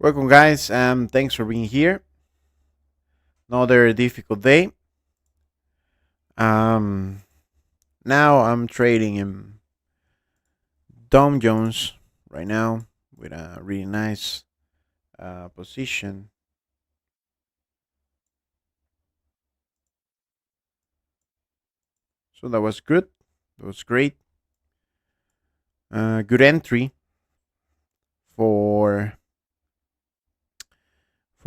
Welcome, guys. Thanks for being here. Another difficult day. Um, Now I'm trading in Dom Jones right now with a really nice position. So that was good. That was great. Good entry for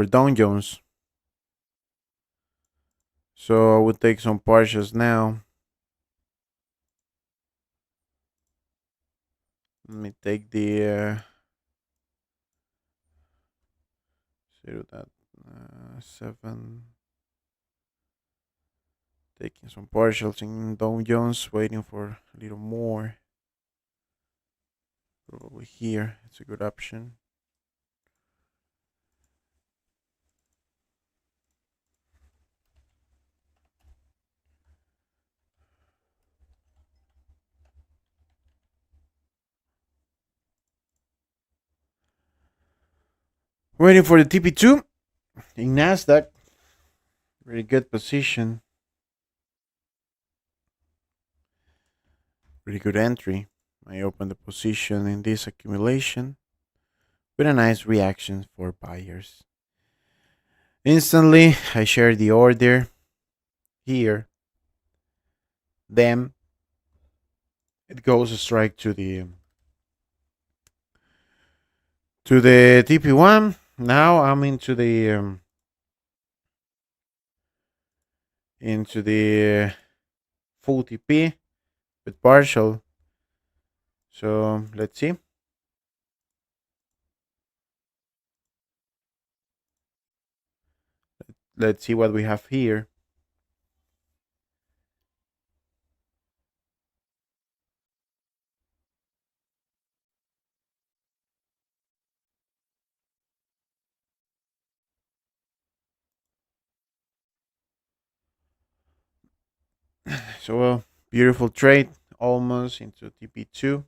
Dom Jones. So I would take some partials now. Let me take the 7. Taking some partials in Dow Jones, waiting for a little more. Probably here, it's a good option. Waiting for the TP2 in Nasdaq. Very good position. Really good entry. I opened the position in this accumulation with a nice reaction for buyers. Instantly, I share the order here. Then it goes a strike to the TP1. Now I'm into the full TP with partial. So let's see. Let's see what we have here. So beautiful trade, almost into TP2.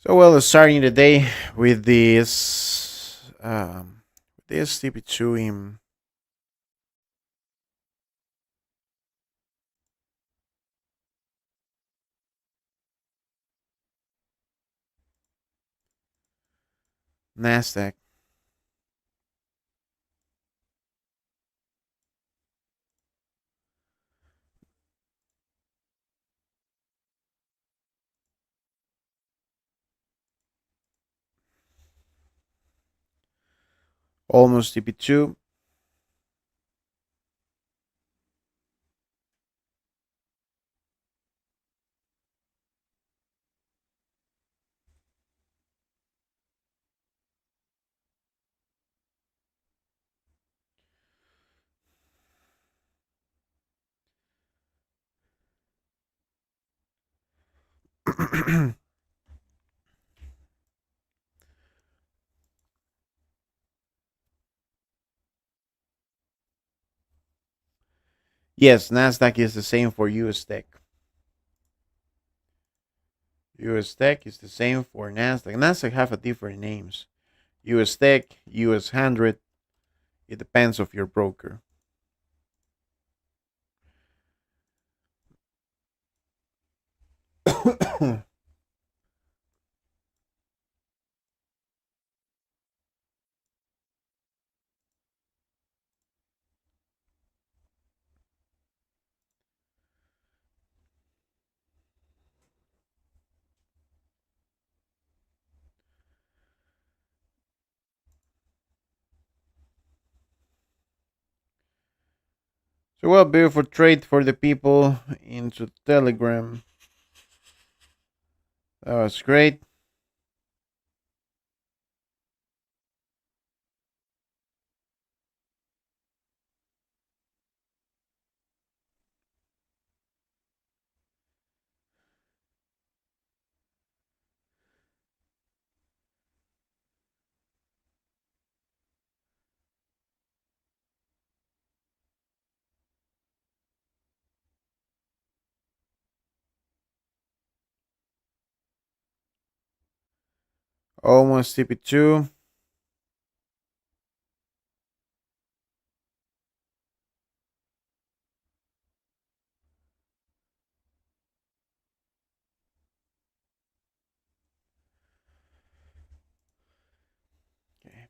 So starting the day with this TP2 in Nasdaq. Almost TP2. Yes, Nasdaq is the same for US Tech. US Tech is the same for Nasdaq. Nasdaq have a different names. US Tech, US 100. It depends of your broker. So beautiful trade for the people into Telegram. That was great. Almost TP2. Okay.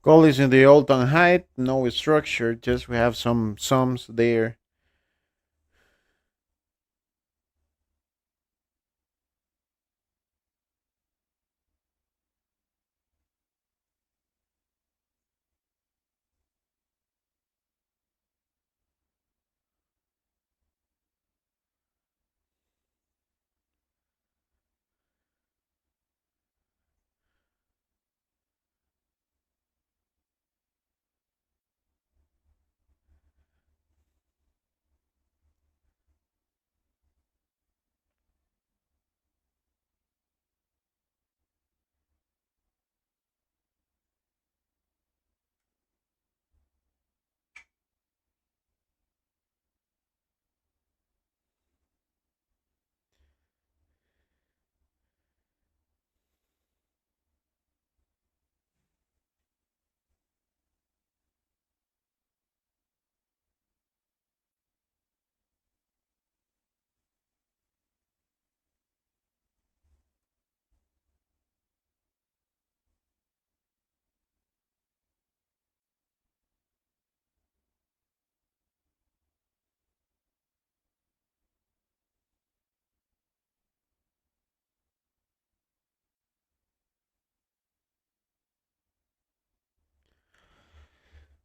Gold is in the all-time height. No structure. Just we have some sums there.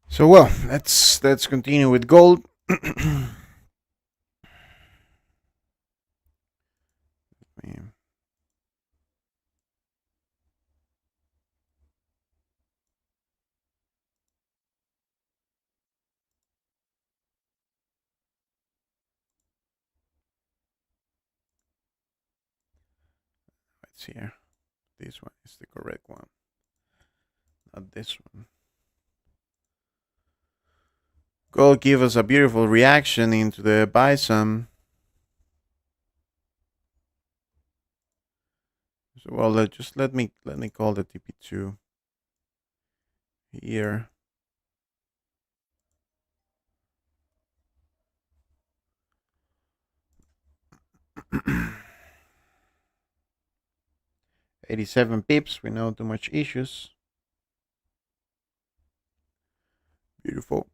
So well, let's continue with gold. Man. Let's see here. This one is the correct one, not this one. Gold give us a beautiful reaction into the bison. So well, just let me call the TP2 here. $87 pips. We know too much issues. Beautiful.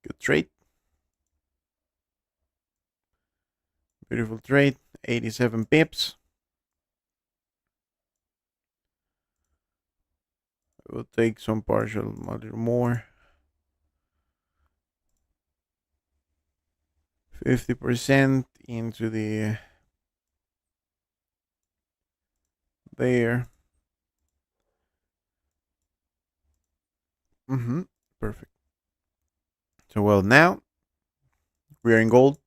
Good trade. Beautiful trade. 87 pips. We'll take some partial a little more. 50% into the there. Perfect. So well, now we are in gold.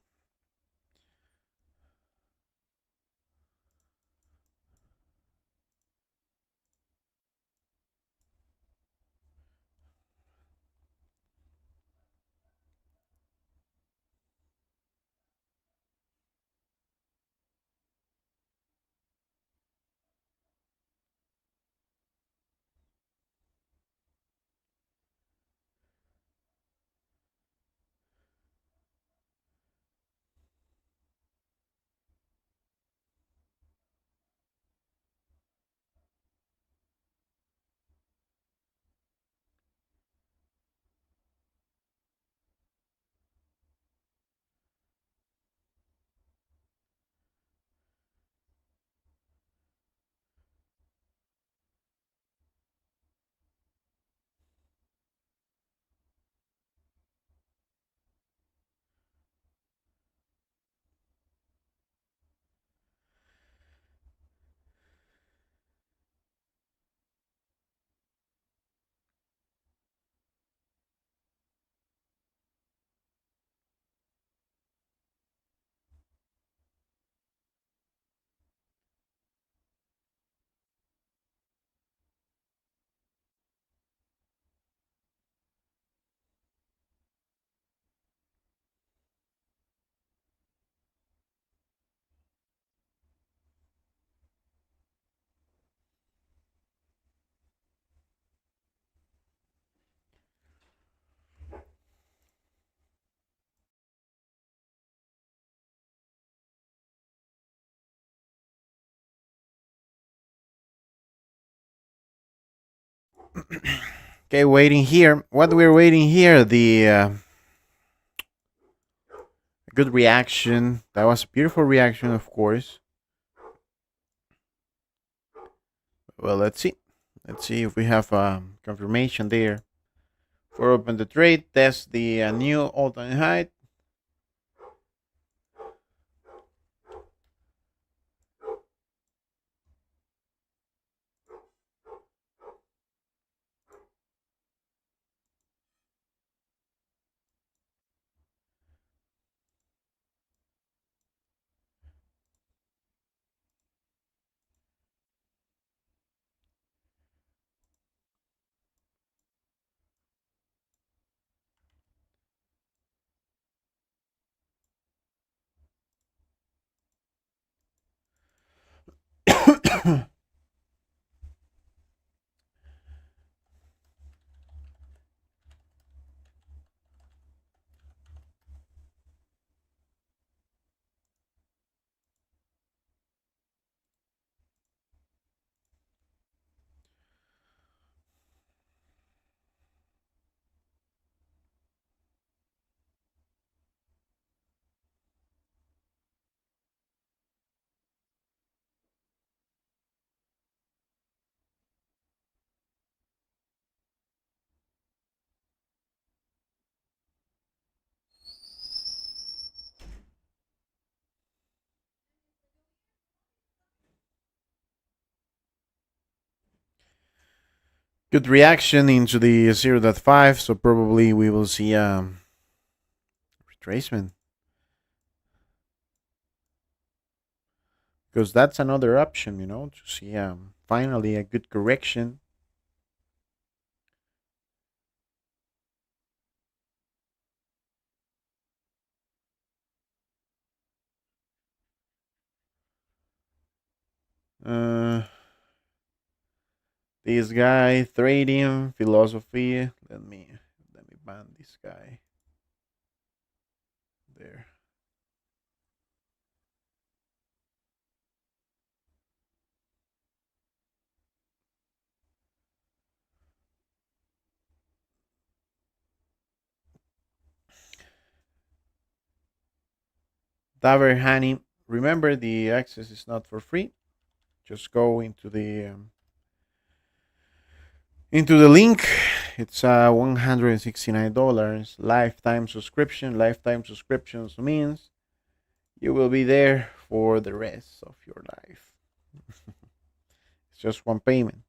Okay, waiting here. What we're waiting here, the good reaction. That was a beautiful reaction, of course. Well, let's see. Let's see if we have confirmation there. For open the trade, test the new all-time high. Good reaction into the 0.5, so probably we will see retracement, because that's another option, to see finally a good correction. Uh, this guy trading philosophy. Let me ban this guy there. Daver Hani. Remember, the access is not for free. Just go into the link. It's $169 lifetime subscription. Lifetime subscriptions means you will be there for the rest of your life. It's just one payment.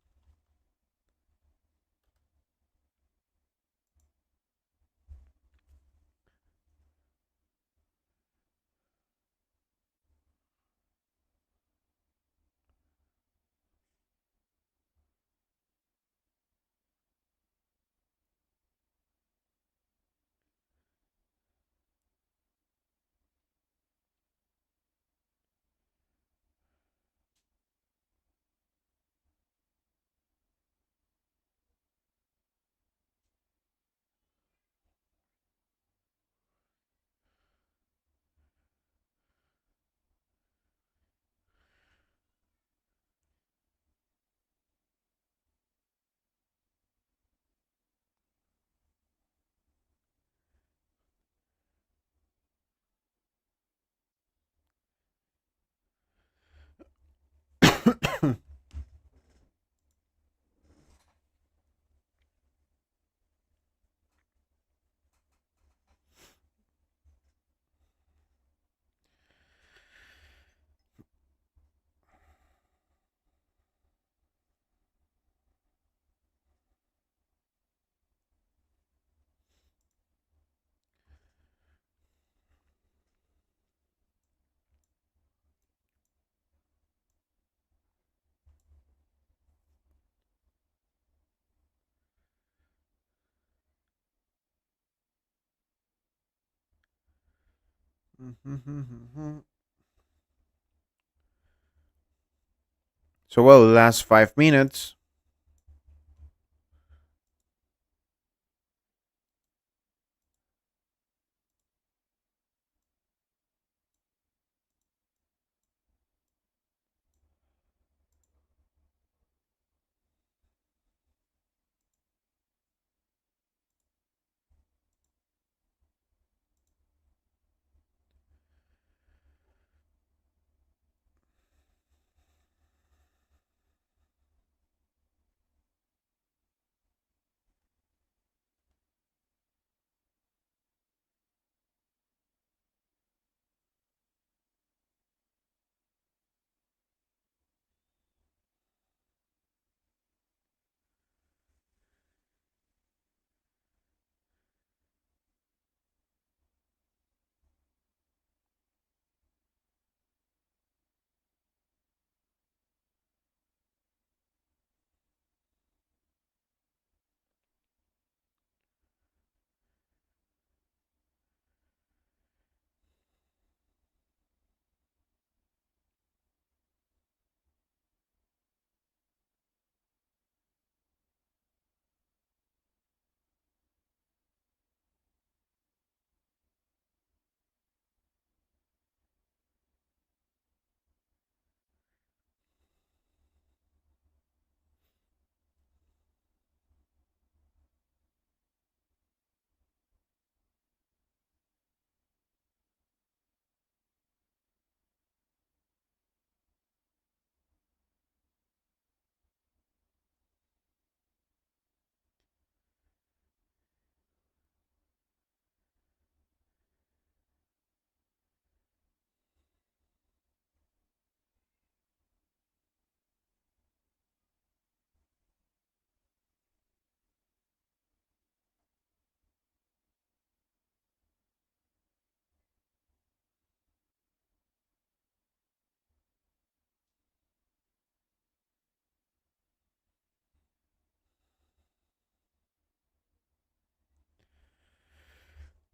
So, well, the last 5 minutes.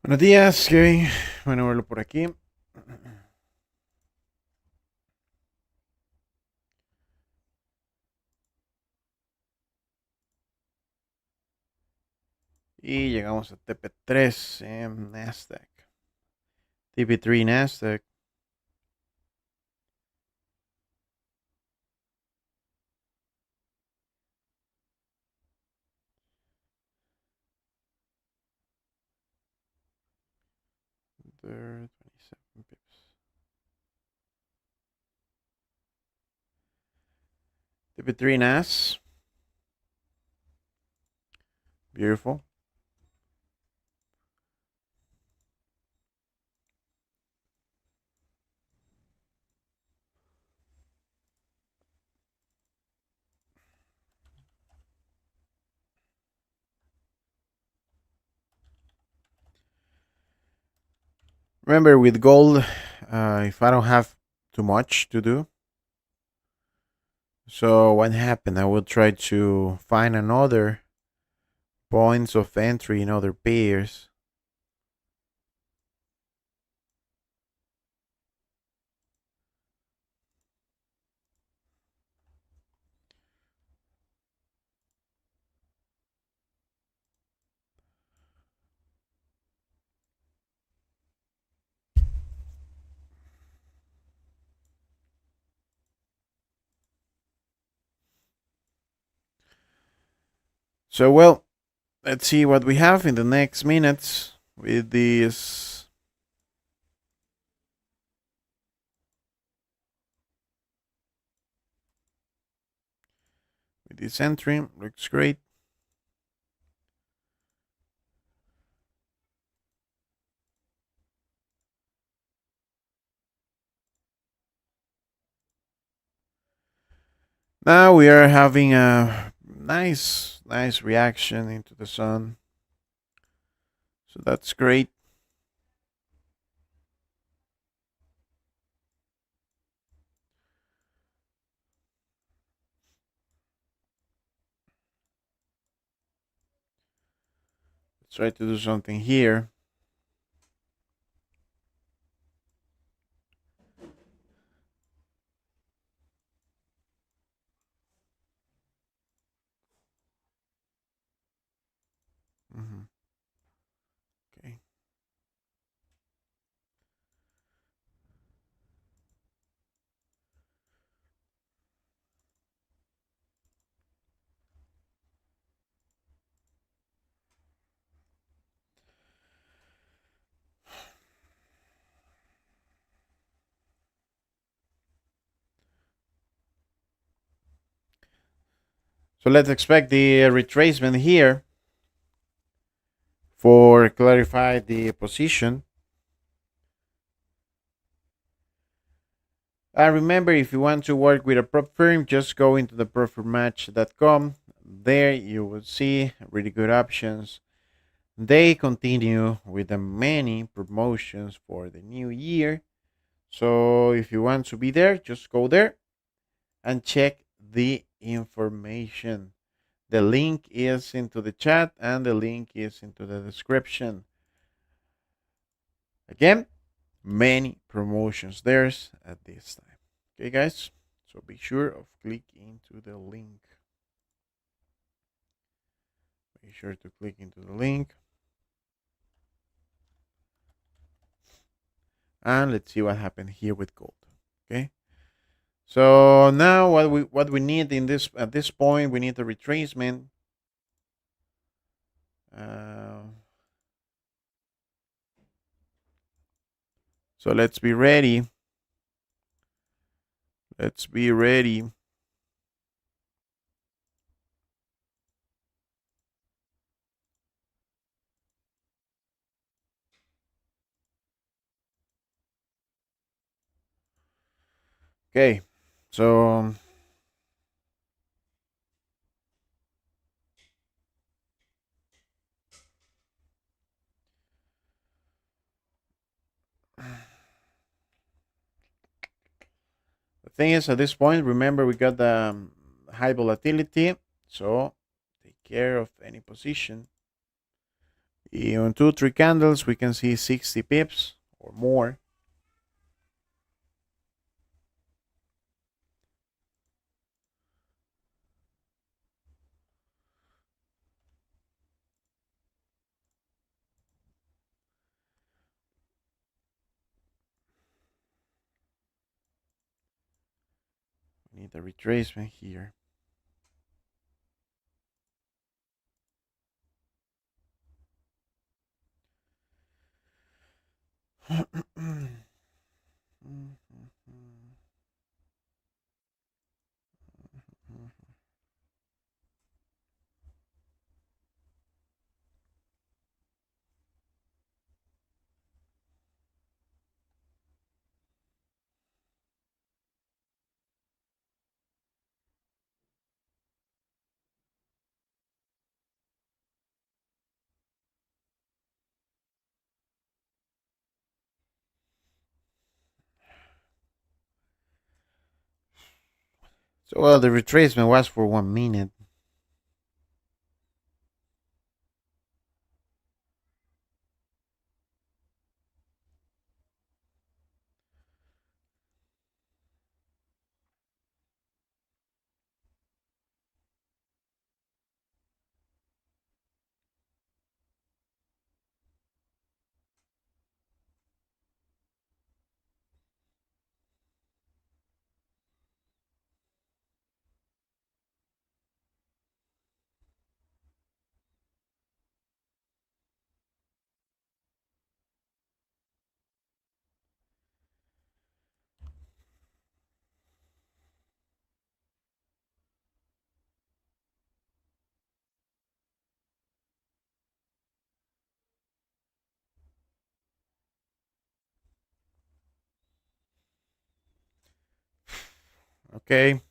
Buenos días, Kevin. Bueno, verlo por aquí. Y llegamos a TP3 en Nasdaq. TP3 Nasdaq. There, 27 pips. TP3 NAS. Beautiful. Remember, with gold, if I don't have too much to do, so what happened? I will try to find another points of entry in other pairs. So, well, let's see what we have in the next minutes with this. With this entry, looks great. Now we are having a nice reaction into the sun. So that's great. Let's try to do something here. Mm-hmm. Okay. So let's expect the retracement here for clarify the position. Remember, if you want to work with a prop firm, just go into the propfirmmatch.com. There you will see really good options. They continue with the many promotions for the new year. So if you want to be there, just go there and check the information. The link is into the chat and the link is into the description. Again, many promotions there's at this time. Okay, guys? So be sure of click into the link. Be sure to click into the link. And let's see what happened here with gold. Okay. So now what we need in this at this point, we need a retracement. So let's be ready. Let's be ready. Okay. So the thing is, at this point, remember we got the high volatility. So take care of any position On 2-3 candles, we can see 60 pips or more. We need a retracement here. So, well, the retracement was for 1 minute. Okay.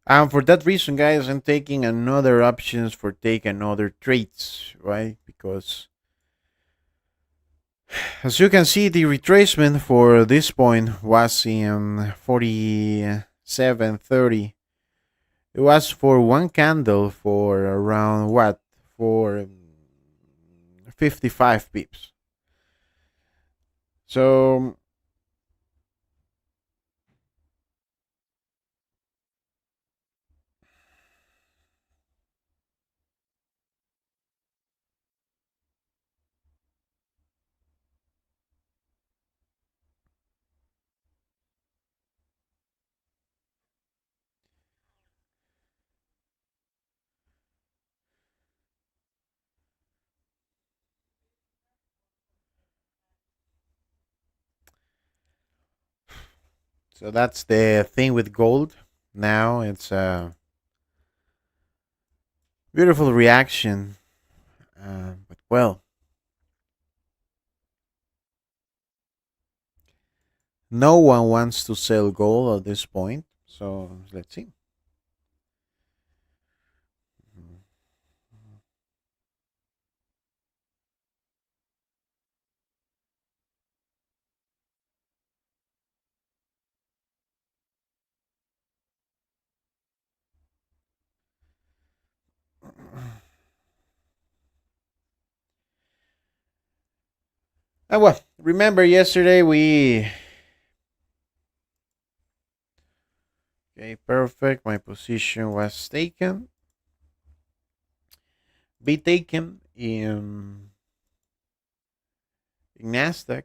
And for that reason, guys, I'm taking another options for take another trades, right? Because as you can see, the retracement for this point was in 47.30. It was for one candle for around what? For 55 pips. So so that's the thing with gold. Now it's a beautiful reaction. But well, no one wants to sell gold at this point. So let's see. Well, remember yesterday we. Okay, perfect. My position was taken. Be taken in Nasdaq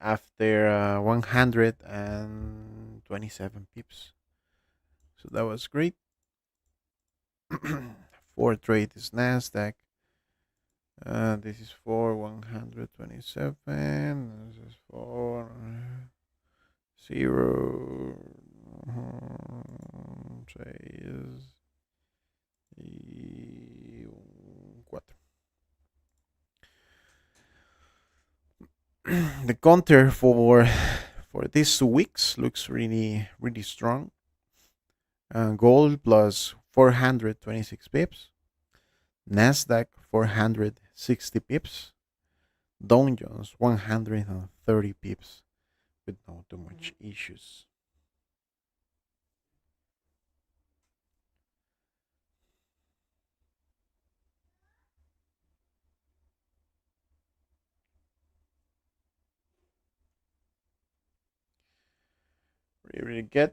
after 127 pips. So that was great. For trade is Nasdaq. This is for 127. This is for 0. 6 y 4. The counter for these 2 weeks looks really strong. Gold plus 426 pips, Nasdaq 460 pips, Dow Jones 130 pips with no too much issues. Really good.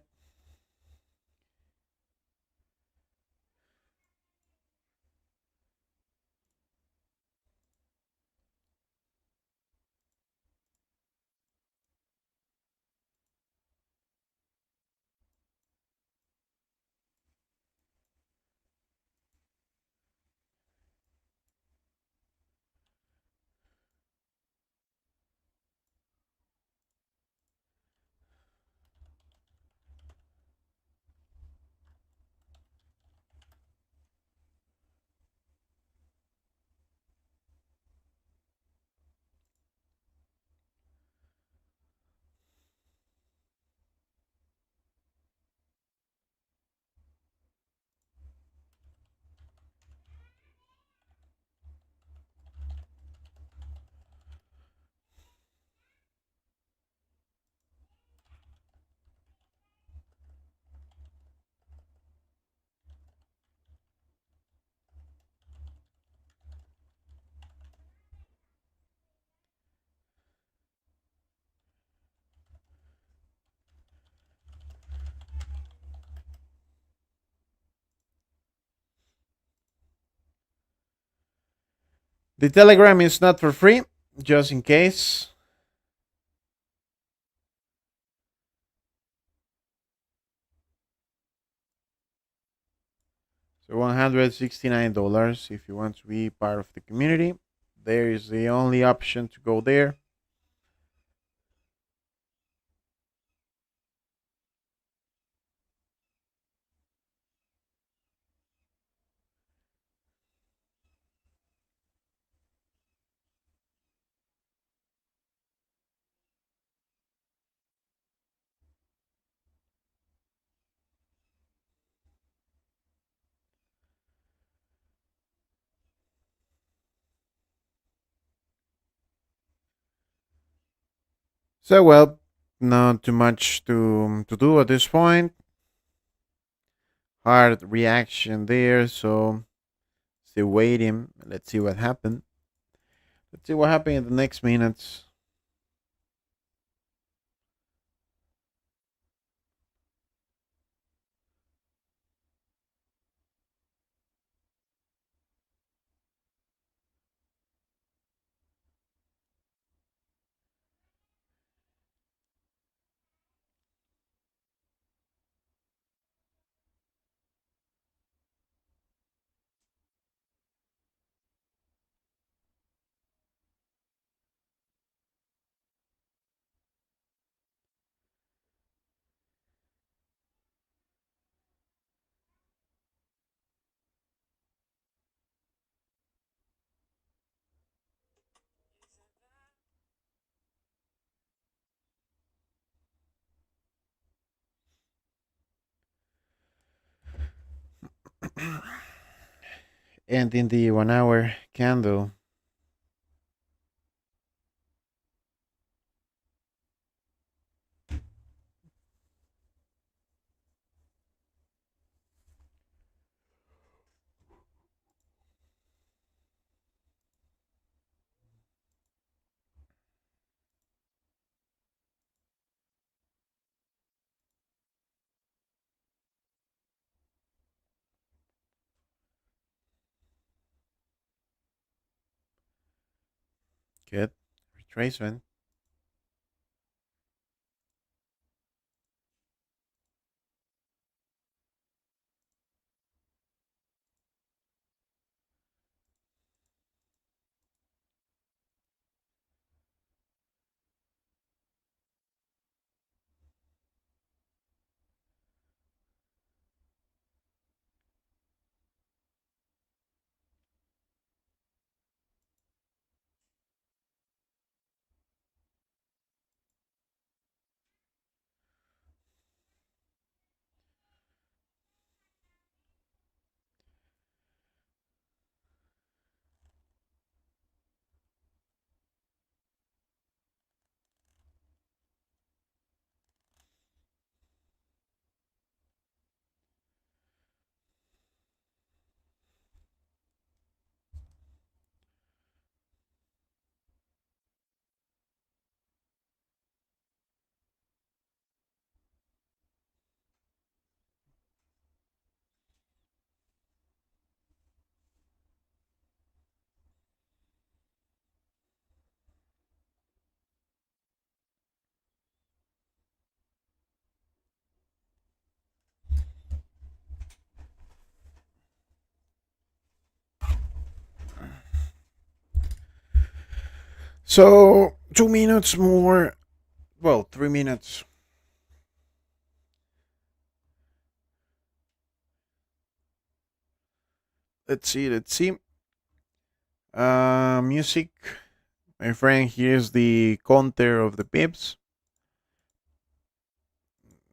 The Telegram is not for free, just in case. So $169 if you want to be part of the community. There is the only option to go there. So well, not too much to do at this point. Hard reaction there, so still waiting. Let's see what happened. Let's see what happened in the next minutes. And in the 1 hour candle, good retracement. So 2 minutes more. Well, 3 minutes. Let's see. Let's see. Music. My friend, here's the counter of the pips.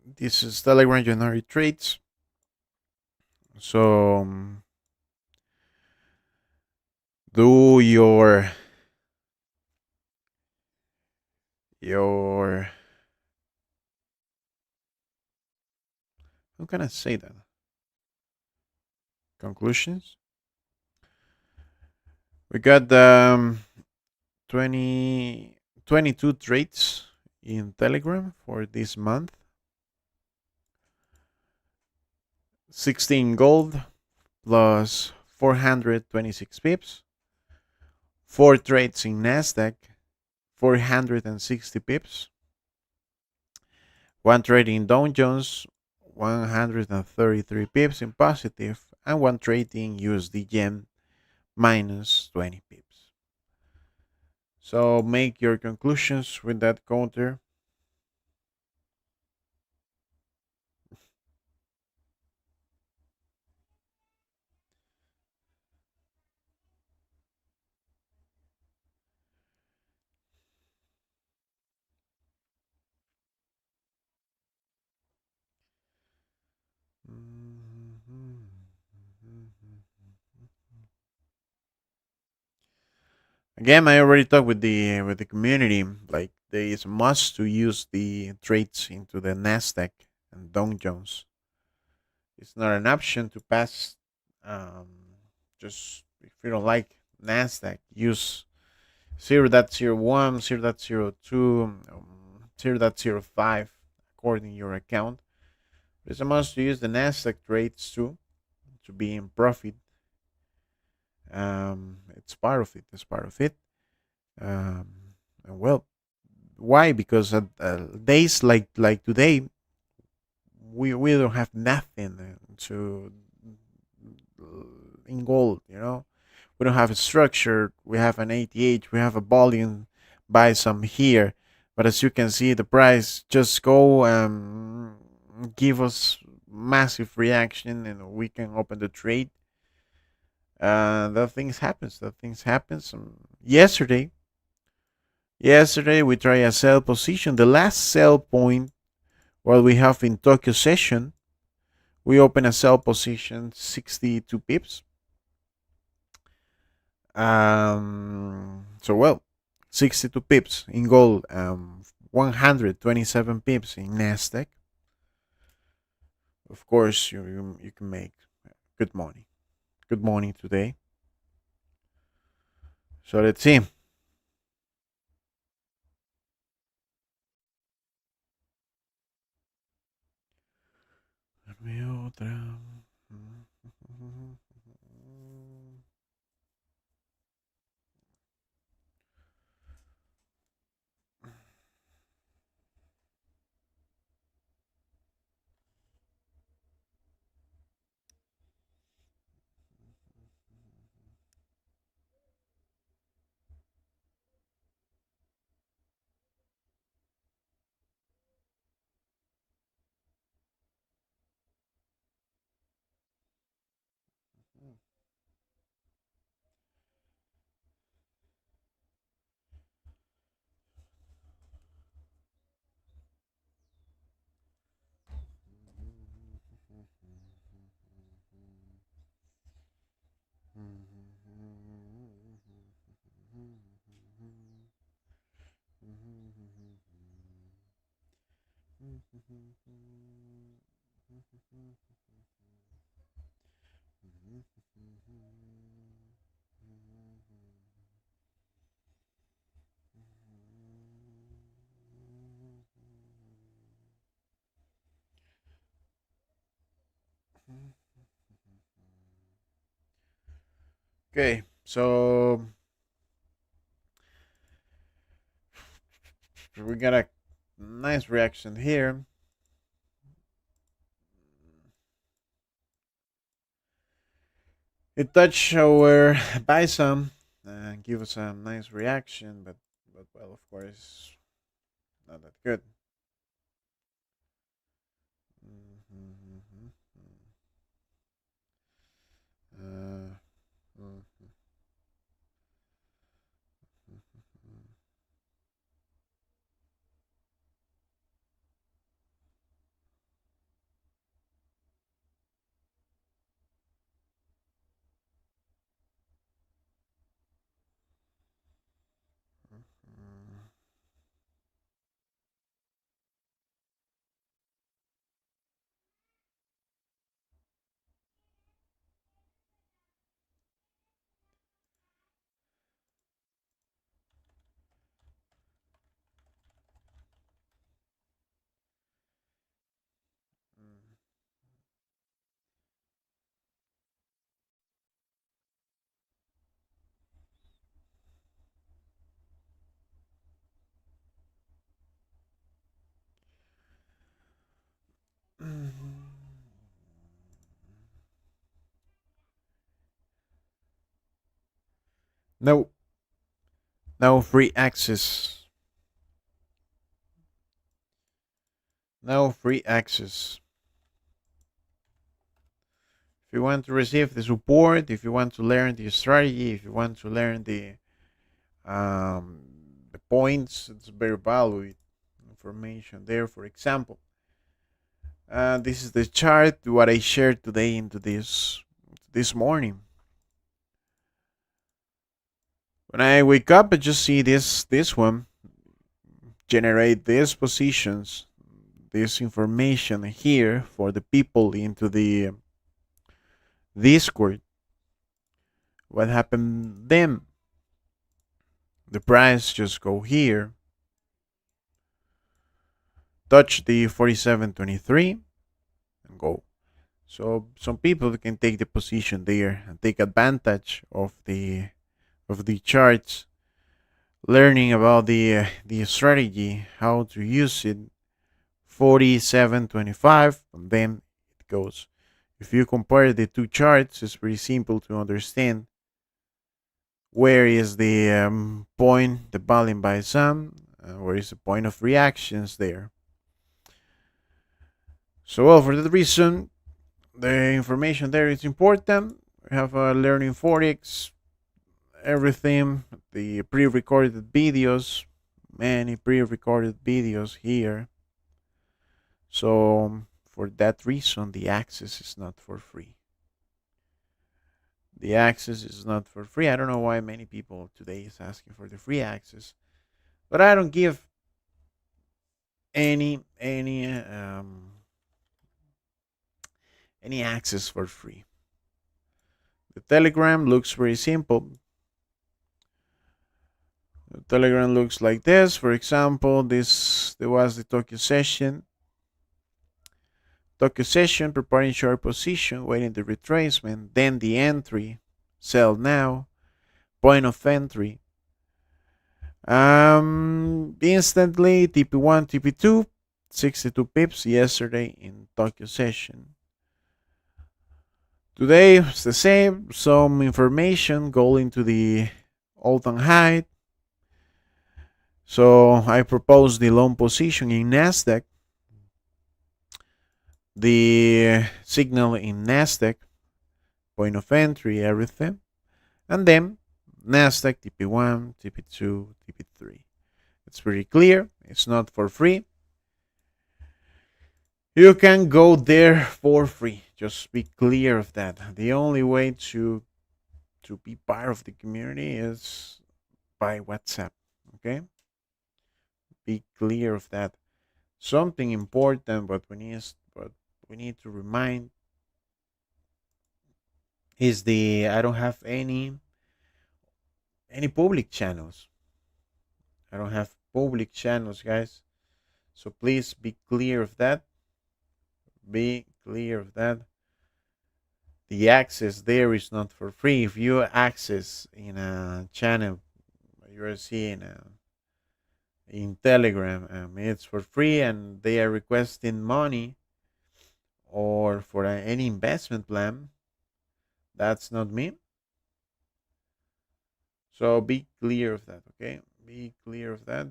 This is Telegram January trades. So do your how can I say that? Conclusions. We got 20 22 trades in Telegram for this month. 16 gold plus 426 pips. 4 trades in Nasdaq, 460 pips. 1 trade in Dow Jones, 133 pips in positive, and 1 trade in USD yen minus 20 pips. So make your conclusions with that counter. Again, I already talked with the community. Like, there is a must to use the trades into the Nasdaq and Dow Jones. It's not an option to pass. Um, just if you don't like Nasdaq, use 0.01, 0.02, 0.05 according to your account. It's a must to use the Nasdaq trades too to be in profit. It's part of it. It's part of it. Um, and well, why? Because days like today, we don't have nothing to in gold. We don't have a structure. We have an ATH. We have a volume. Buy some here, but as you can see, the price just go give us massive reaction, and we can open the trade. That things happens. That things happens. Yesterday we try a sell position. The last sell point what we have in Tokyo session, we open a sell position 62 pips. So well, 62 pips in gold, 127 pips in Nasdaq. Of course, you can make good money. Good money today. So let's see. Dame otra. Okay, so we got a nice reaction here. It touched our buy some and give us a nice reaction, but but well, of course, not that good. Mhm. Uh, mhm. No, no free access. No free access. If you want to receive the support, if you want to learn the strategy, if you want to learn the points, it's very valuable information there. For example, this is the chart what I shared today into this morning. When I wake up, I just see this one generate these positions, this information here for the people into the Discord. What happened then? The price just go here, touch the 47.23 and go. So some people can take the position there and take advantage of the charts, learning about the strategy, how to use it. 47.25 and then it goes. If you compare the two charts, it's pretty simple to understand where is the point, the volume by sum, where is the point of reactions there. So, well, for that reason, the information there is important. We have learning forex, everything, the pre-recorded videos, many pre-recorded videos here. So, for that reason, the access is not for free. The access is not for free. I don't know why many people today is asking for the free access, but I don't give any access for free. The Telegram looks very simple. The Telegram looks like this. For example, there was the Tokyo session. Tokyo session, preparing short position, waiting the retracement, then the entry, sell now, point of entry. Instantly TP1, TP2, 62 pips yesterday in Tokyo session. Today it's the same. Some information going to the all-time high. So I propose the long position in Nasdaq, the signal in Nasdaq, point of entry, everything, and then Nasdaq TP1, TP2, TP3. It's pretty clear. It's not for free. You can go there for free. Just be clear of that. The only way to be part of the community is by WhatsApp. Okay? Be clear of that. Something important, but we need to remind is the I don't have any public channels. I don't have public channels, guys. So please be clear of that. Be clear of that. The access there is not for free. If you access in a channel you are seeing in Telegram, it's for free, and they are requesting money or for any investment plan. That's not me. So be clear of that, okay? be clear of that.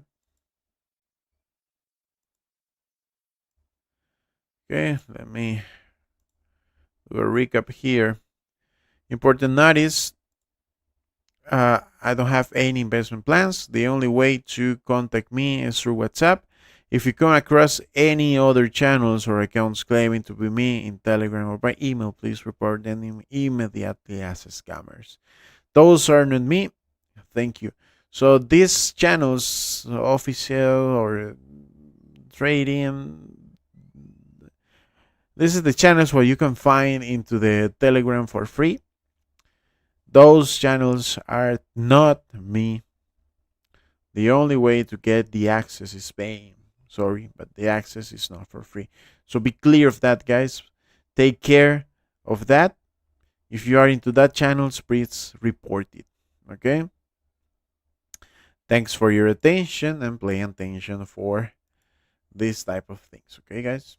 Okay, let me do a recap here. Important notice, I don't have any investment plans. The only way to contact me is through WhatsApp. If you come across any other channels or accounts claiming to be me in Telegram or by email, please report them immediately as scammers. Those are not me. Thank you. So these channels, official or trading, this is the channels where you can find into the Telegram for free. Those channels are not me. The only way to get the access is paying. Sorry, but the access is not for free. So be clear of that, guys. Take care of that. If you are into that channels, please report it. Okay? Thanks for your attention and pay attention for this type of things. Okay, guys?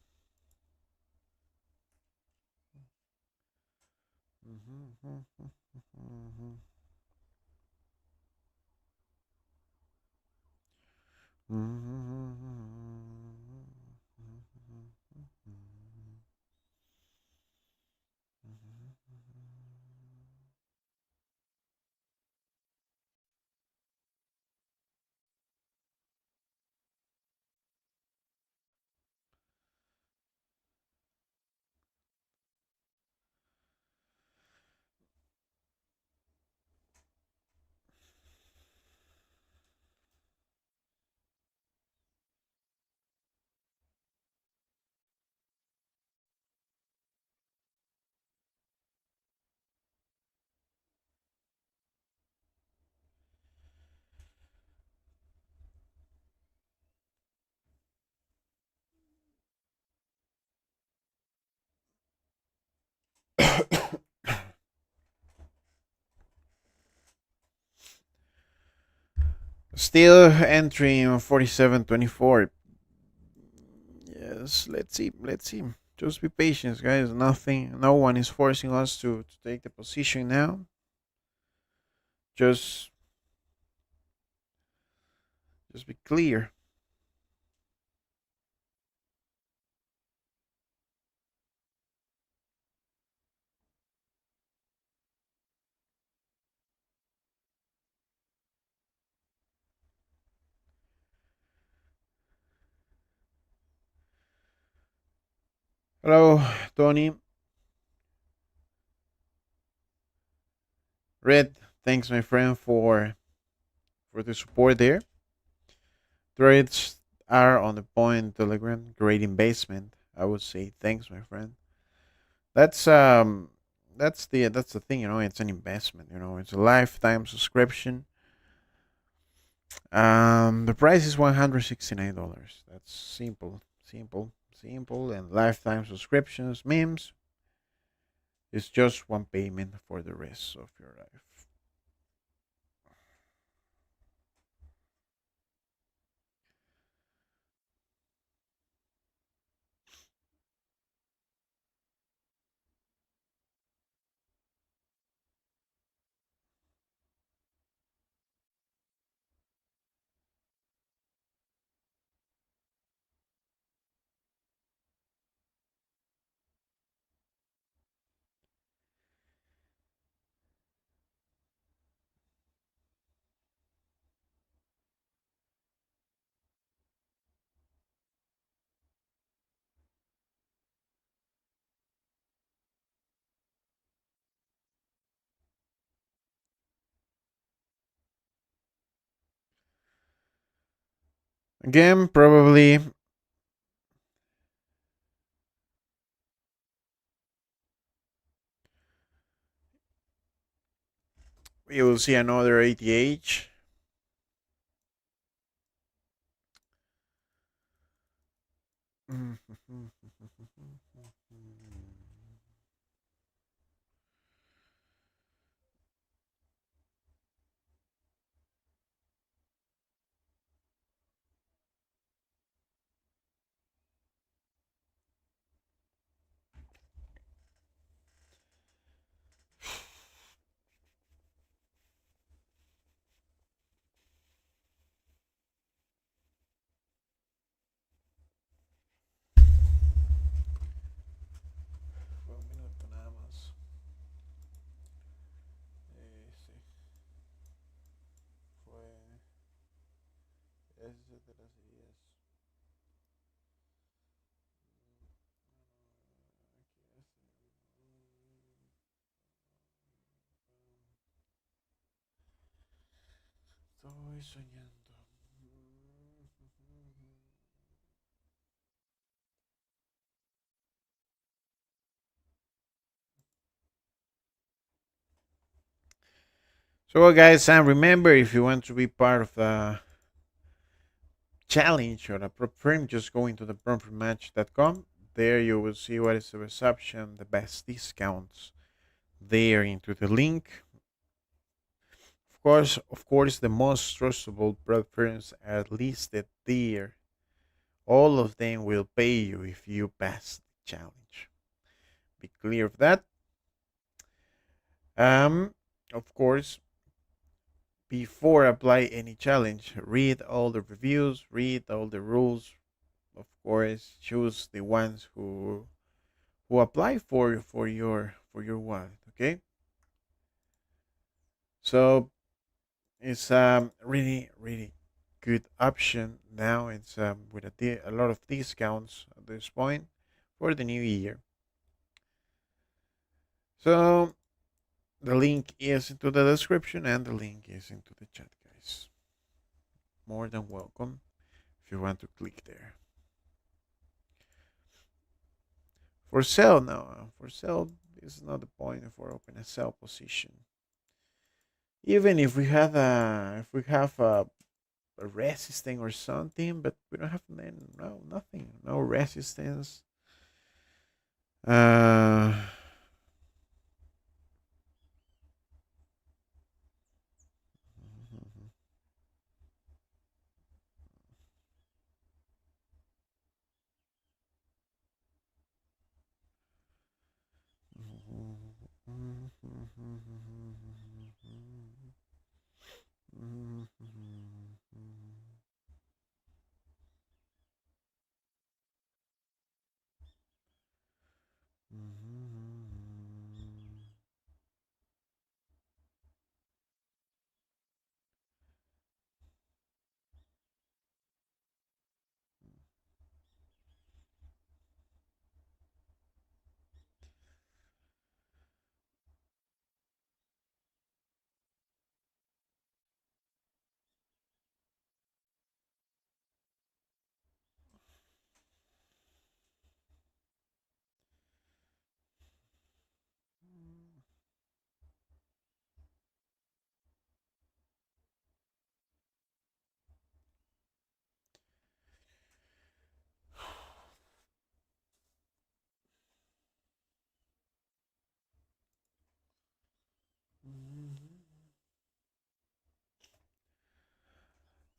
Still entering 47.24. Yes, let's see. Let's see. Just be patient, guys. Nothing, no one is forcing us to take the position now. Just be clear. Hello, Tony. Red, thanks my friend for the support there. Trades are on the point Telegram. Great investment, I would say. Thanks, my friend. That's that's the thing, it's an investment, it's a lifetime subscription. The price is $169. That's simple, simple, simple, and lifetime subscriptions memes is just one payment for the rest of your life. Again, probably you will see another ATH. estoy soñando. So, well, guys, and remember, if you want to be part of the challenge or a prop firm, just go into the promfirmatch.com. There you will see what is the reception, the best discounts there into the link. Of course, the most trustable prop firms are listed there. All of them will pay you if you pass the challenge. Be clear of that. Of course, before apply any challenge, read all the reviews, read all the rules. Of course, choose the ones who apply for your wallet. Okay, so it's really good option now. It's with a lot of discounts at this point for the new year. So the link is into the description and the link is into the chat, guys. More than welcome if you want to click there. For sale now. For sale is not the point for open a sell position. Even if we have a resistance or something, but we don't have nothing, no resistance.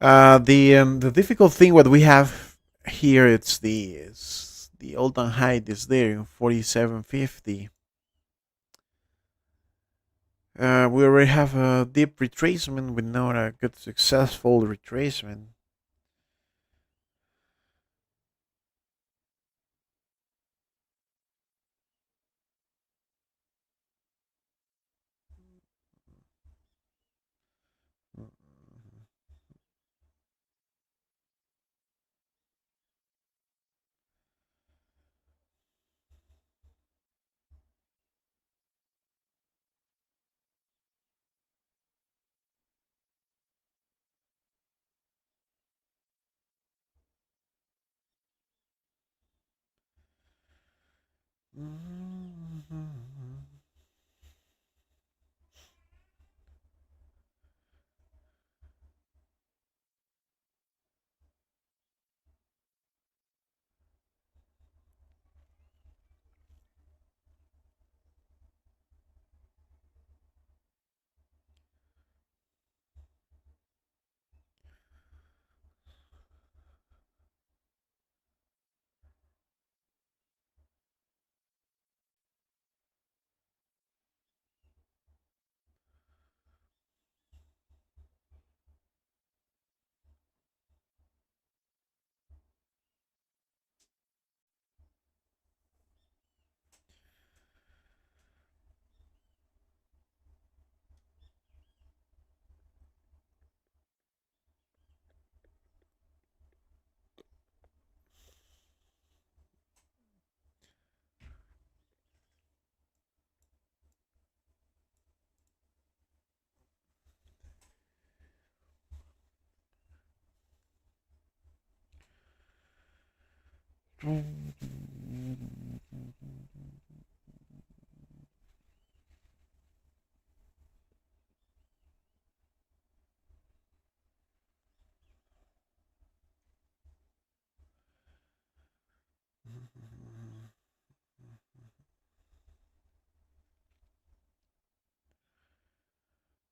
Uh, the difficult thing what we have here it's the all-time high is there in 47.50. We already have a deep retracement with not a good successful retracement.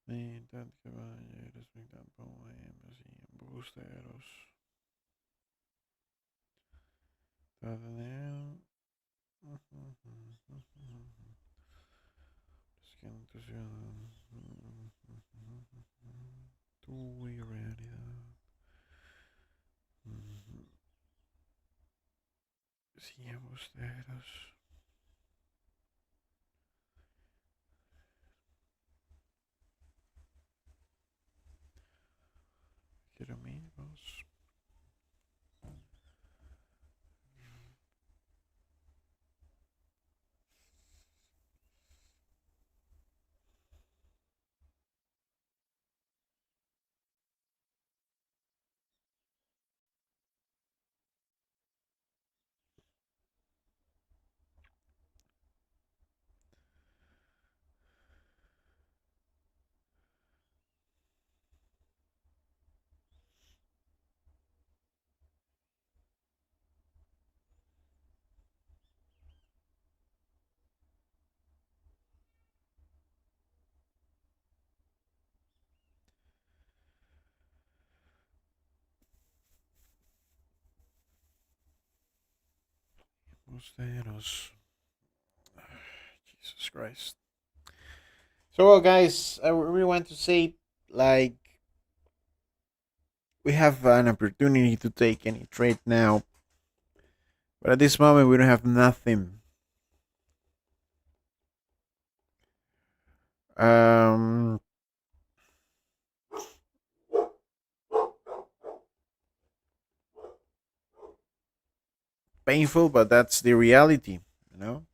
Mitad caballeros, mitad poemas y embusteros. Tadeo. Es que entusiasmo. Tu y realidad. Sí, embusteros. Quiero amigos. Embusteros. Jesus Christ. So, well, guys, I really want to say, like, we have an opportunity to take any trade now, but at this moment, we don't have nothing. Um, Painful, but that's the reality, you know?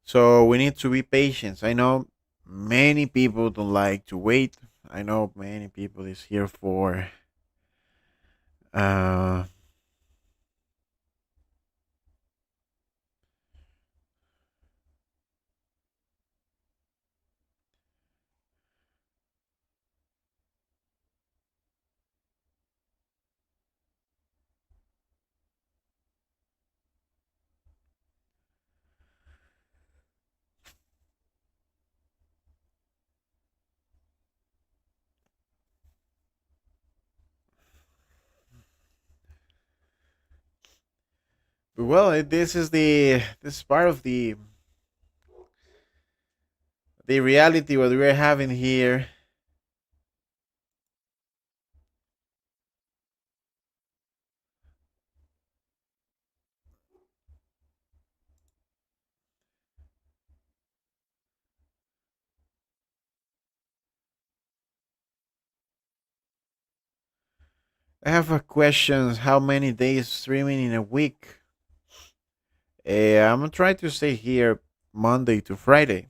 So, we need to be patient. I know many people don't like to wait. I know many people is here for uh well, this is part of the reality what we're having here. I have a question. How many days streaming in a week? I'm gonna try to stay here Monday to Friday,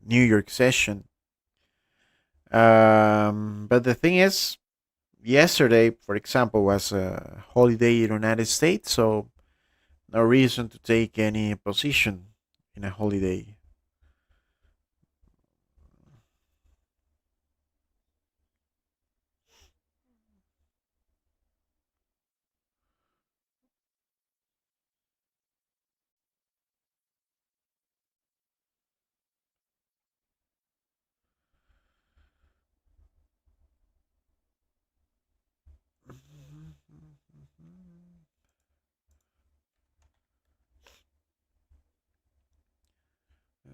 New York session. But the thing is, yesterday, for example, was a holiday in the United States, so no reason to take any position in a holiday.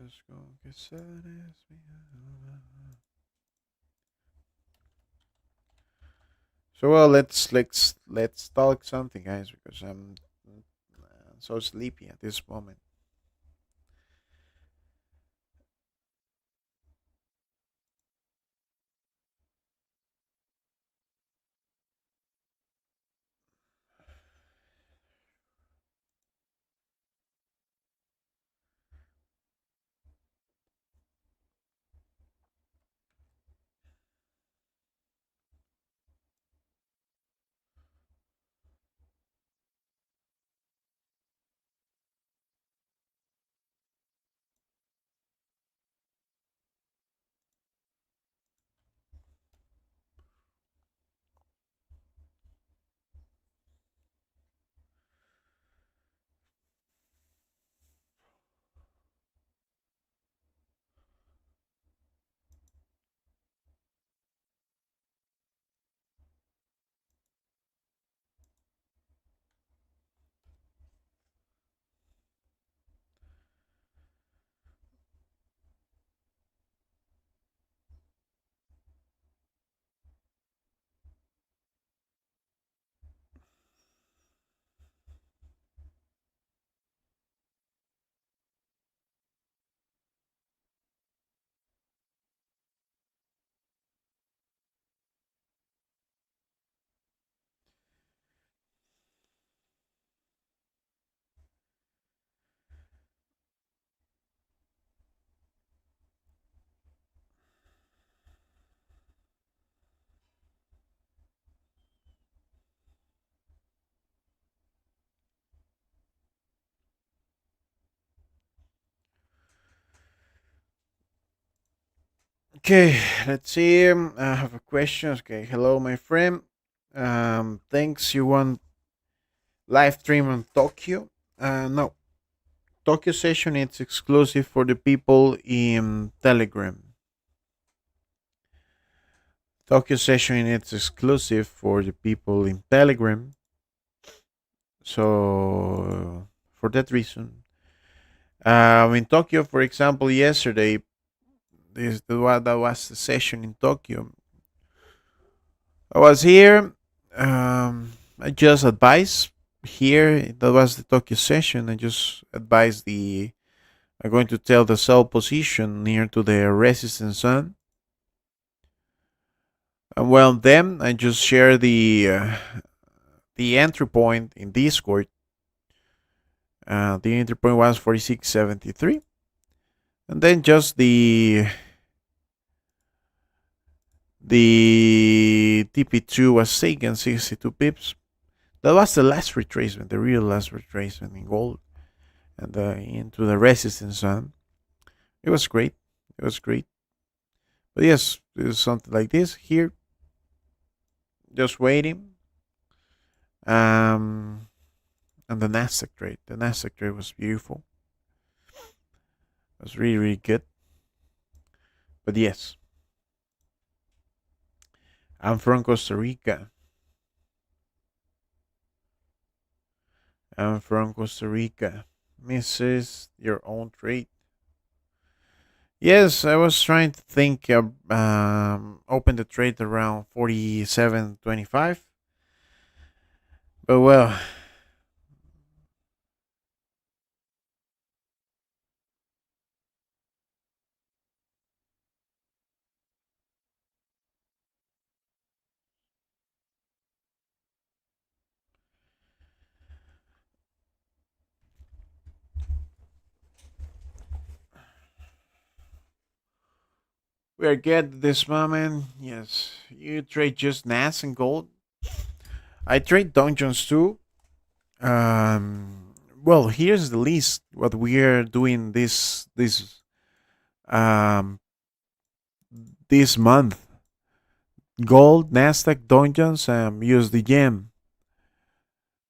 Es con que sabes mi alma. So well, let's talk something, guys, because I'm so sleepy at this moment. Okay, let's see. I have a question. Okay, hello, my friend. Thanks. You want live stream on Tokyo? No, Tokyo session. It's exclusive for the people in Telegram. Tokyo session. It's exclusive for the people in Telegram. So for that reason, in Tokyo, for example, yesterday, that was the session in Tokyo. I was here. I just advised here. That was the Tokyo session. I just advised the. I'm going to tell the sell position near to the resistance zone. And well, then I just share the entry point in Discord. The entry point was 46.73, and then just the TP2 was taken 62 pips. That was the last retracement, the real last retracement in gold, and into the resistance zone. It was great. It was great. But yes, there's something like this here. Just waiting. Um, and the Nasdaq trade. The Nasdaq trade was beautiful. It was really, really good. But yes, I'm from Costa Rica. I'm from Costa Rica. Misses your own trade. Yes, I was trying to think. Open the trade around 47.25. But well, we are good at this moment. Yes, you trade just NAS and gold. I trade dungeons too. Well, here's the list. What we are doing um this month: gold, Nasdaq, dungeons, USD gem.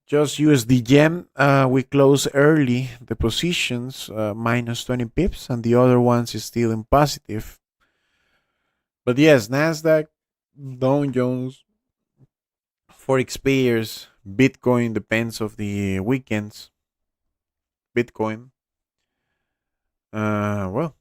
Just USD gem. We close early the positions minus 20 pips, and the other ones is still in positive. But yes, Nasdaq, dungeons, forex pairs, Bitcoin depends of the weekends. Bitcoin. Well,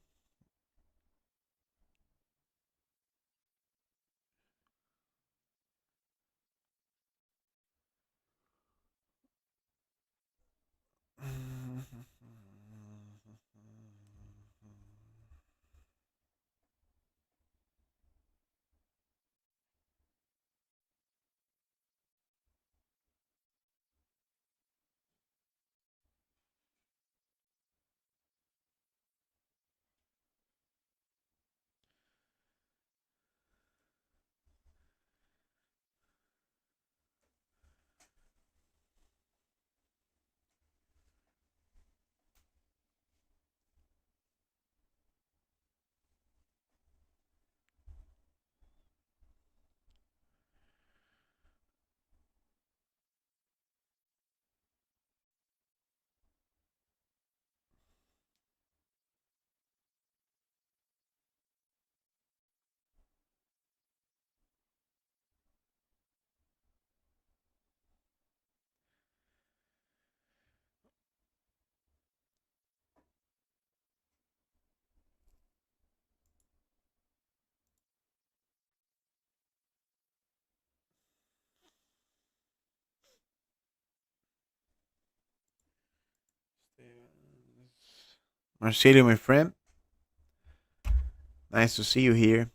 Marcelio, my friend, nice to see you here.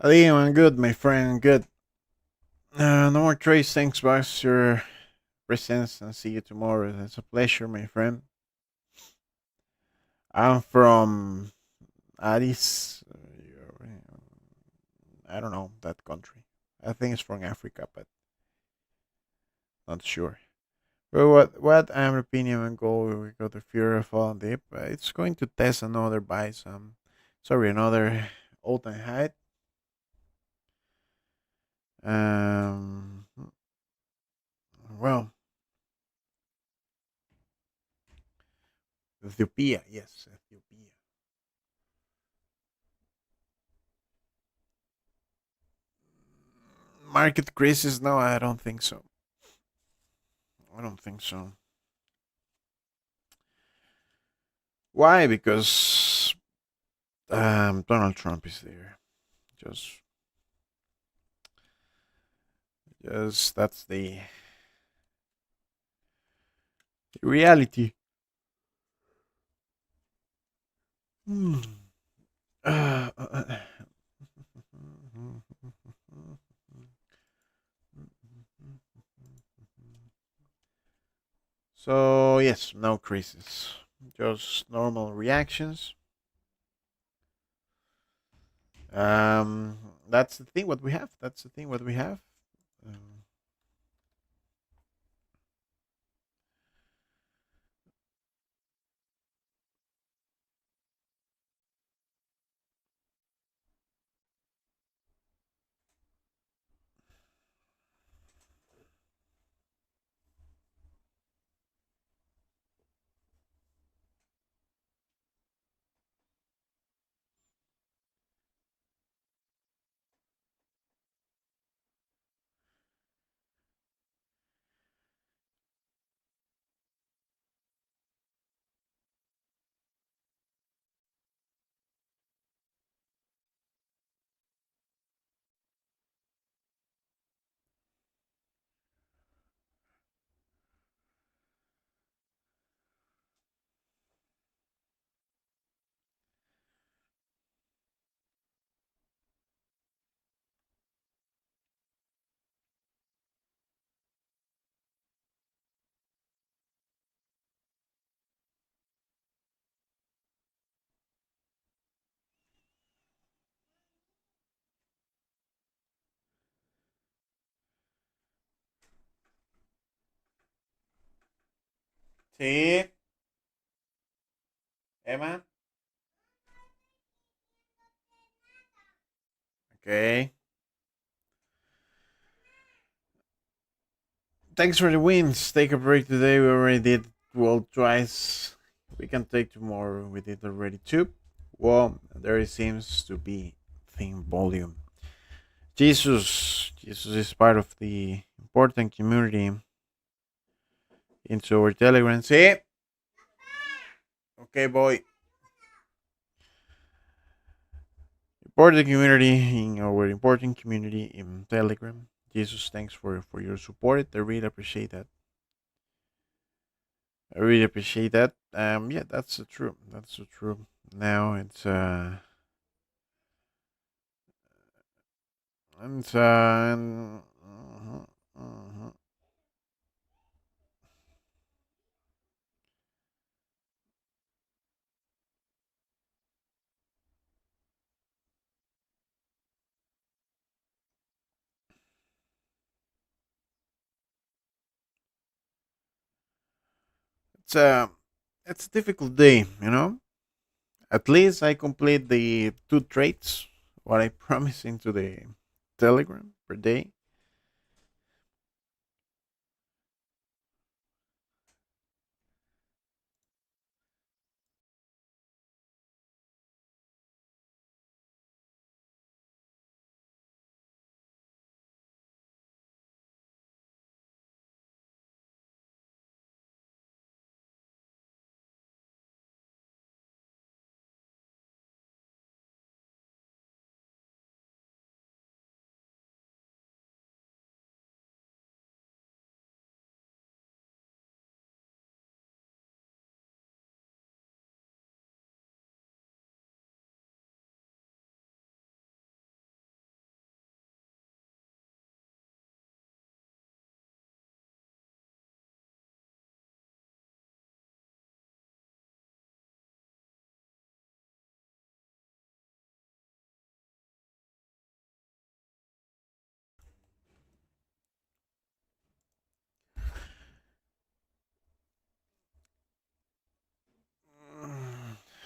Liam, I'm good, my friend. Good. No more trades. Thanks, boss. Your presence, and see you tomorrow. It's a pleasure, my friend. I'm from Addis. I don't know that country. I think it's from Africa, but not sure. But what I'm opinion and goal we got the Fury of all deep. It's going to test another buy some. Sorry, another all time high. Um, well, Ethiopia, yes, Ethiopia. Market crisis? No, I don't think so. I don't think so. Why? Because Donald Trump is there. Just, just that's the reality. Hmm. Uh, uh, uh. So yes, no crisis, just normal reactions. Um, that's the thing. What we have. That's the thing. What we have. Um, sí, Emma. Okay. Thanks for the wins. Take a break today. We already did well twice. We can take tomorrow. We did already two. Well, there seems to be thin volume. Jesus is part of the important community into our Telegram. See? Okay, boy. Important community in our important community in Telegram. Jesus, thanks for your support. I really appreciate that. I really appreciate that. Yeah, that's the true. That's the true. Now it's it's a it's a difficult day, you know. At least I complete the two trades what I promised into the Telegram per day.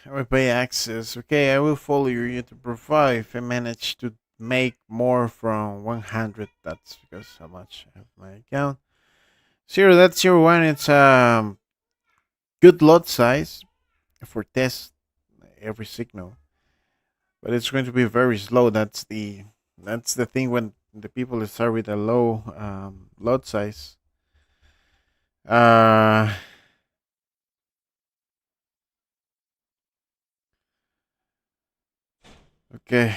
I will pay access. Okay, I will follow your YouTube profile if I manage to make more from 100. That's because how much I have my account. Zero, that's 01. It's good lot size for test every signal, but it's going to be very slow. That's the thing when the people start with a low lot size. Uh, okay.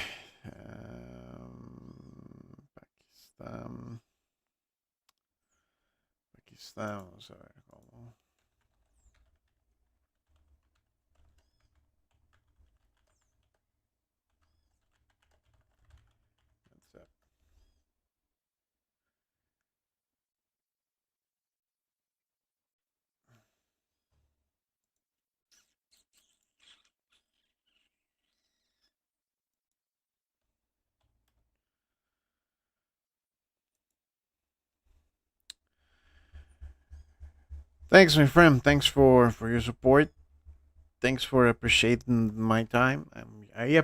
Pakistan. Pakistan. Vamos a ver cómo. That's it. Thanks, my friend. Thanks for your support. Thanks for appreciating my time. I really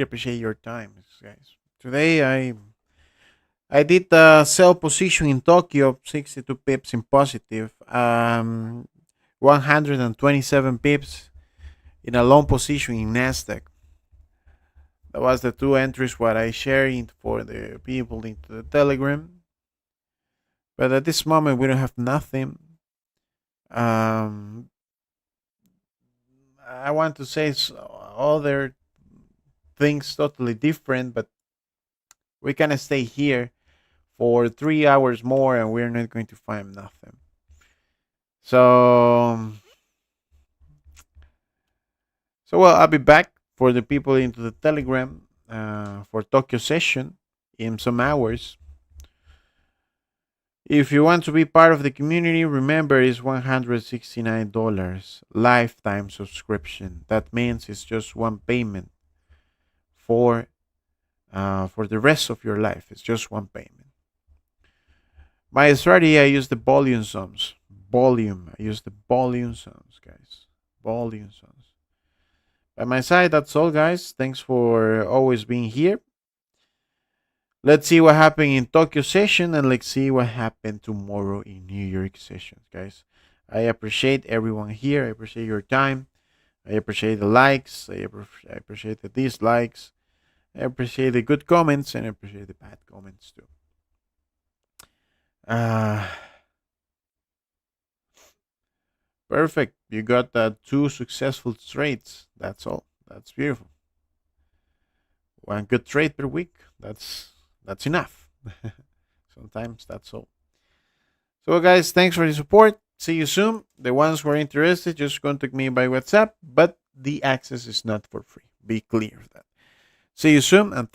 appreciate your time, guys. Today I did sell position in Tokyo, 62 pips in positive, 127 pips in a long position in Nasdaq. That was the two entries what I shared for the people into the Telegram. But at this moment we don't have nothing. Um, I want to say other things totally different, but we can stay here for 3 hours more and we're not going to find nothing. So, well, I'll be back for the people into the Telegram for Tokyo session in some hours. If you want to be part of the community, remember it's $169 lifetime subscription. That means it's just one payment for the rest of your life. It's just one payment. My strategy, I use the volume sums. I use the volume sums, guys. Volume sums. By my side, that's all, guys. Thanks for always being here. Let's see what happened in Tokyo session and let's see what happened tomorrow in New York sessions, guys. I appreciate everyone here. I appreciate your time. I appreciate the likes. I appreciate the dislikes. I appreciate the good comments and I appreciate the bad comments too. Perfect. You got two successful trades. That's all. That's beautiful. One good trade per week. That's enough. Sometimes that's all. So, guys, thanks for the support. See you soon. The ones who are interested, just contact me by WhatsApp, but the access is not for free. Be clear of that. See you soon, and